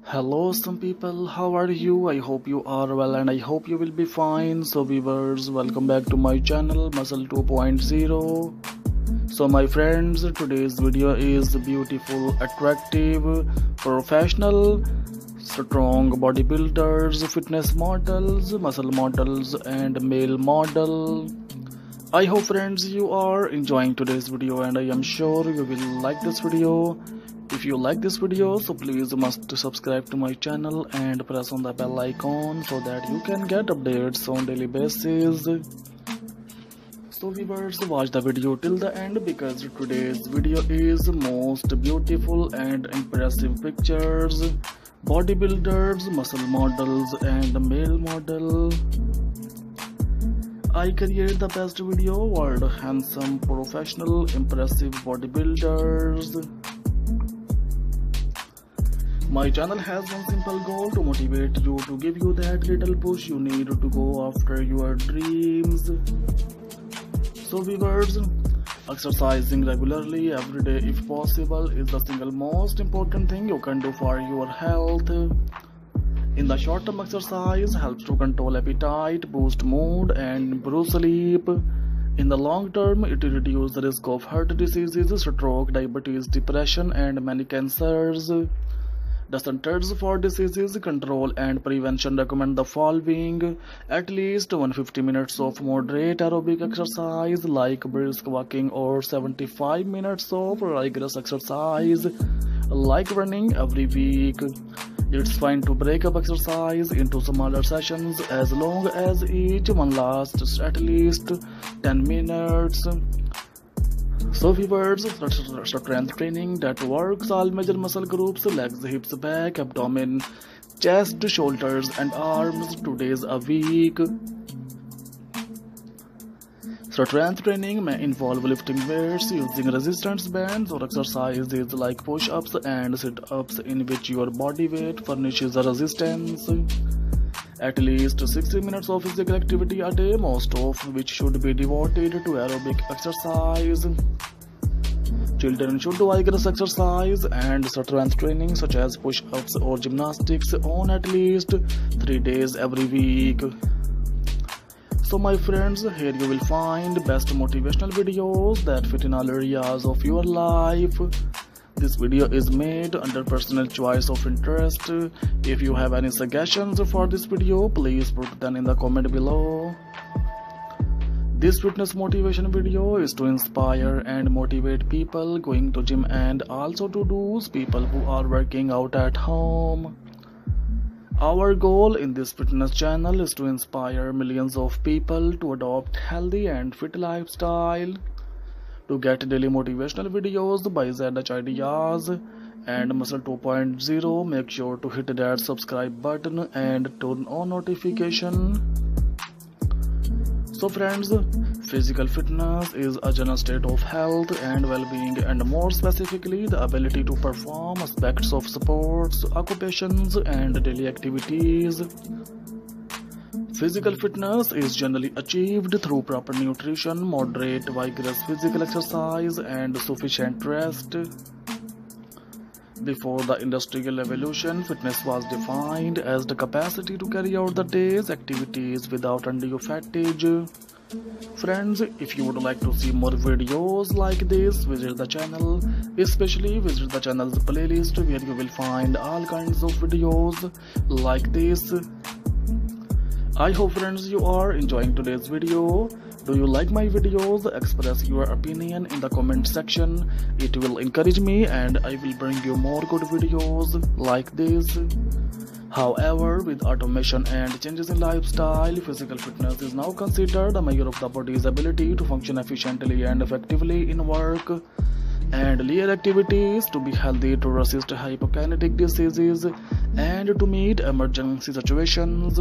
Hello, some people. How are you? I hope you are well and I hope you will be fine. So, viewers, welcome back to my channel Muscle 2.0. So, my friends, today's video is beautiful, attractive, professional, strong bodybuilders, fitness models, muscle models, and male model. I hope, friends, you are enjoying today's video and I am sure you will like this video. If you like this video, so please must subscribe to my channel and press on the bell icon so that you can get updates on daily basis. So viewers, watch the video till the end because today's video is most beautiful and impressive pictures, bodybuilders, muscle models and male model. I create the best video world handsome, professional, impressive bodybuilders. My channel has one simple goal to motivate you, to give you that little push you need to go after your dreams. So viewers, exercising regularly every day if possible is the single most important thing you can do for your health. In the short term, exercise helps to control appetite, boost mood and improve sleep. In the long term, it reduces the risk of heart diseases, stroke, diabetes, depression and many cancers. The Centers for Disease Control and Prevention recommend the following: at least 150 minutes of moderate aerobic exercise like brisk walking or 75 minutes of rigorous exercise like running every week. It's fine to break up exercise into smaller sessions as long as each one lasts at least 10 minutes. So viewers, strength training that works all major muscle groups, legs, hips, back, abdomen, chest, shoulders and arms 2 days a week. Strength training may involve lifting weights, using resistance bands or exercises like push-ups and sit-ups in which your body weight furnishes a resistance. At least 60 minutes of physical activity a day, most of which should be devoted to aerobic exercise. Children should do vigorous exercise and strength training such as push-ups or gymnastics on at least 3 days every week. So my friends, here you will find best motivational videos that fit in all areas of your life. This video is made under personal choice of interest. If you have any suggestions for this video, please put them in the comment below. This fitness motivation video is to inspire and motivate people going to gym and also to those people who are working out at home. Our goal in this fitness channel is to inspire millions of people to adopt healthy and fit lifestyle. To get daily motivational videos by ZH Ideas and Muscle 2.0, make sure to hit that subscribe button and turn on notification. So friends, physical fitness is a general state of health and well-being, and more specifically the ability to perform aspects of sports, occupations and daily activities. Physical fitness is generally achieved through proper nutrition, moderate, vigorous physical exercise and sufficient rest. Before the industrial revolution, fitness was defined as the capacity to carry out the day's activities without undue fatigue. Friends, if you would like to see more videos like this, visit the channel, especially visit the channel's playlist where you will find all kinds of videos like this. I hope friends you are enjoying today's video. Do you like my videos? Express your opinion in the comment section. It will encourage me and I will bring you more good videos like this. However, with automation and changes in lifestyle, physical fitness is now considered a measure of the body's ability to function efficiently and effectively in work and leisure activities, to be healthy, to resist hypokinetic diseases and to meet emergency situations.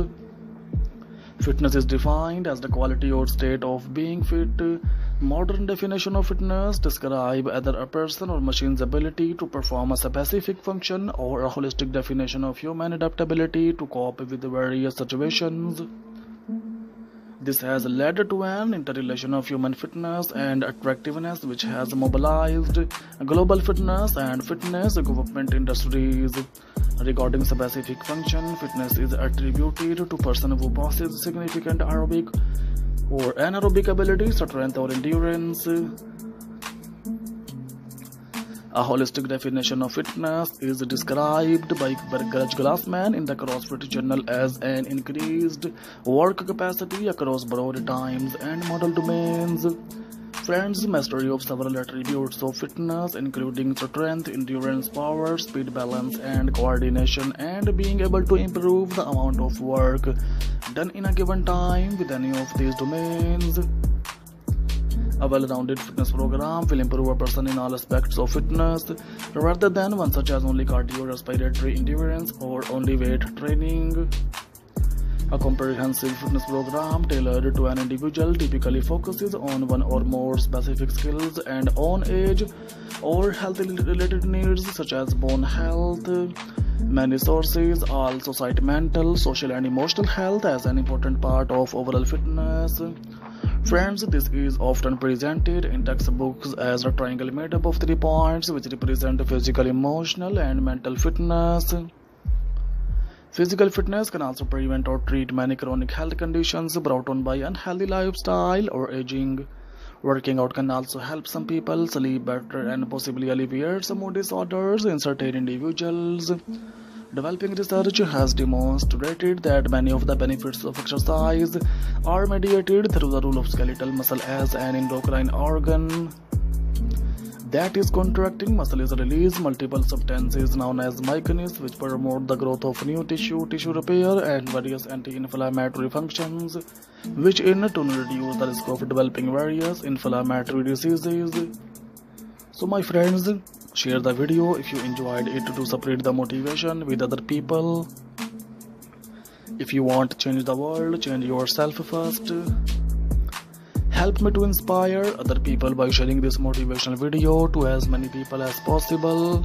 Fitness is defined as the quality or state of being fit. Modern definition of fitness describe either a person or machine's ability to perform a specific function or a holistic definition of human adaptability to cope with various situations. This has led to an interrelation of human fitness and attractiveness which has mobilized global fitness and fitness equipment industries. Regarding specific function, fitness is attributed to person who possesses significant aerobic or anaerobic ability, strength or endurance. A holistic definition of fitness is described by Garage Glassman in the CrossFit Journal as an increased work capacity across broad times and model domains. Friends, mastery of several attributes of fitness, including strength, endurance, power, speed, balance, and coordination, and being able to improve the amount of work done in a given time with any of these domains. A well-rounded fitness program will improve a person in all aspects of fitness, rather than one such as only cardio-respiratory endurance or only weight training. A comprehensive fitness program tailored to an individual typically focuses on one or more specific skills and on age or health-related needs such as bone health. Many sources also cite mental, social, and emotional health as an important part of overall fitness. Friends, this is often presented in textbooks as a triangle made up of 3 points which represent physical, emotional, and mental fitness. Physical fitness can also prevent or treat many chronic health conditions brought on by unhealthy lifestyle or aging. Working out can also help some people sleep better and possibly alleviate some mood disorders in certain individuals. Developing research has demonstrated that many of the benefits of exercise are mediated through the role of skeletal muscle as an endocrine organ that is contracting. Muscle is release multiple substances known as myokines which promote the growth of new tissue repair, and various anti-inflammatory functions, which in turn reduce the risk of developing various inflammatory diseases. So my friends, share the video if you enjoyed it to spread the motivation with other people. If you want to change the world, change yourself first. Help me to inspire other people by sharing this motivational video to as many people as possible.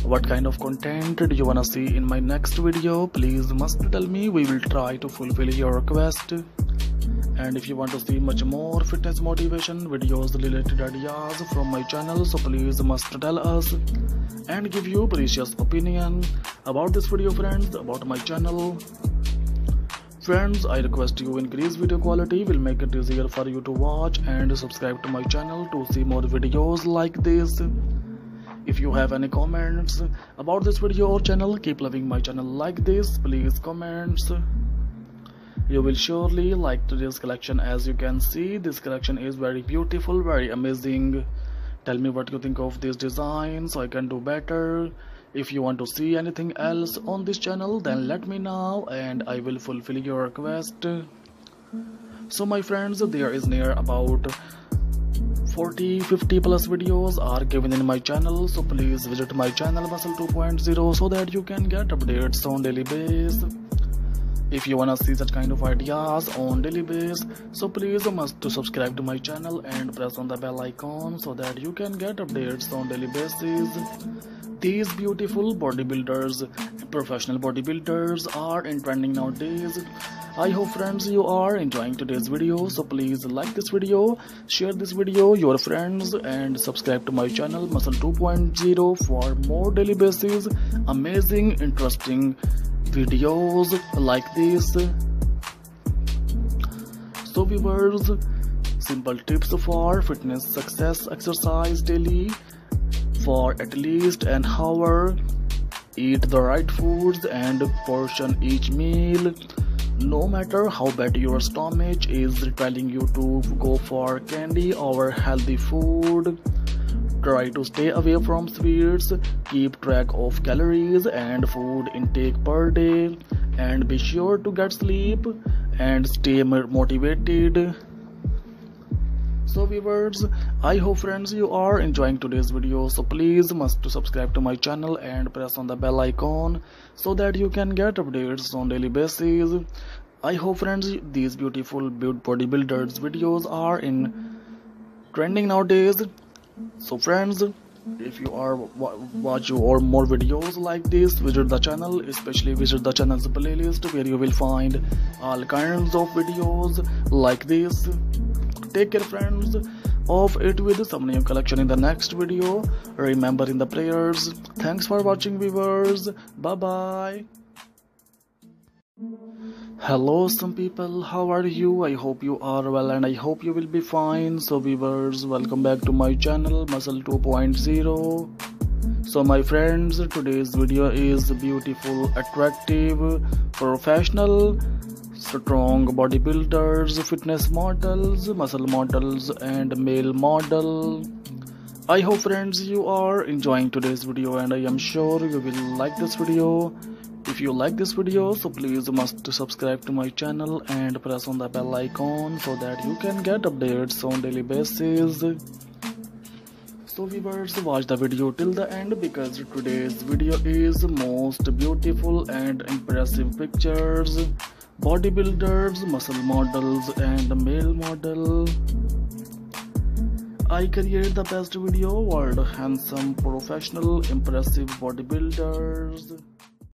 What kind of content do you wanna see in my next video? Please must tell me. We will try to fulfill your request. And if you want to see much more fitness motivation videos related ideas from my channel, so please must tell us and give your precious opinion about this video, friends, about my channel. Friends, I request you increase video quality, will make it easier for you to watch, and subscribe to my channel to see more videos like this. If you have any comments about this video or channel, keep loving my channel like this, please comments. You will surely like today's collection. As you can see, this collection is very beautiful, very amazing. Tell me what you think of this design so I can do better. If you want to see anything else on this channel, then let me know and I will fulfill your request. So my friends, there is near about 40-50 plus videos are given in my channel, so please visit my channel Muscle 2.0 so that you can get updates on daily basis. If you wanna see such kind of ideas on daily basis, so please must to subscribe to my channel and press on the bell icon so that you can get updates on daily basis. These beautiful bodybuilders, professional bodybuilders are in trending nowadays. I hope friends you are enjoying today's video, so please like this video, share this video your friends, and subscribe to my channel Muscle 2.0 for more daily basis amazing interesting videos like this. So viewers, simple tips for fitness success: exercise daily for at least an hour, eat the right foods and portion each meal. No matter how bad your stomach is telling you to go for candy or healthy food, try to stay away from sweets, keep track of calories and food intake per day, and be sure to get sleep and stay motivated. So viewers, I hope friends you are enjoying today's video, so please must to subscribe to my channel and press on the bell icon so that you can get updates on daily basis. I hope friends these beautiful bodybuilders videos are in trending nowadays. So friends, if you are watch or more videos like this, visit the channel, especially visit the channel's playlist where you will find all kinds of videos like this. take care friends. Of it with some new collection in the next video. Remember in the prayers. Thanks for watching viewers. Bye bye. Hello some people, how are you? I hope you are well and I hope you will be fine. So viewers, welcome back to my channel Muscle 2.0. So my friends, today's video is beautiful, attractive, professional, strong bodybuilders, fitness models, muscle models and male model. I hope friends you are enjoying today's video and I am sure you will like this video. If you like this video, so please must subscribe to my channel and press on the bell icon so that you can get updates on daily basis. So viewers, watch the video till the end because today's video is most beautiful and impressive pictures, bodybuilders, muscle models and male model. I create the best video, world handsome, professional, impressive bodybuilders.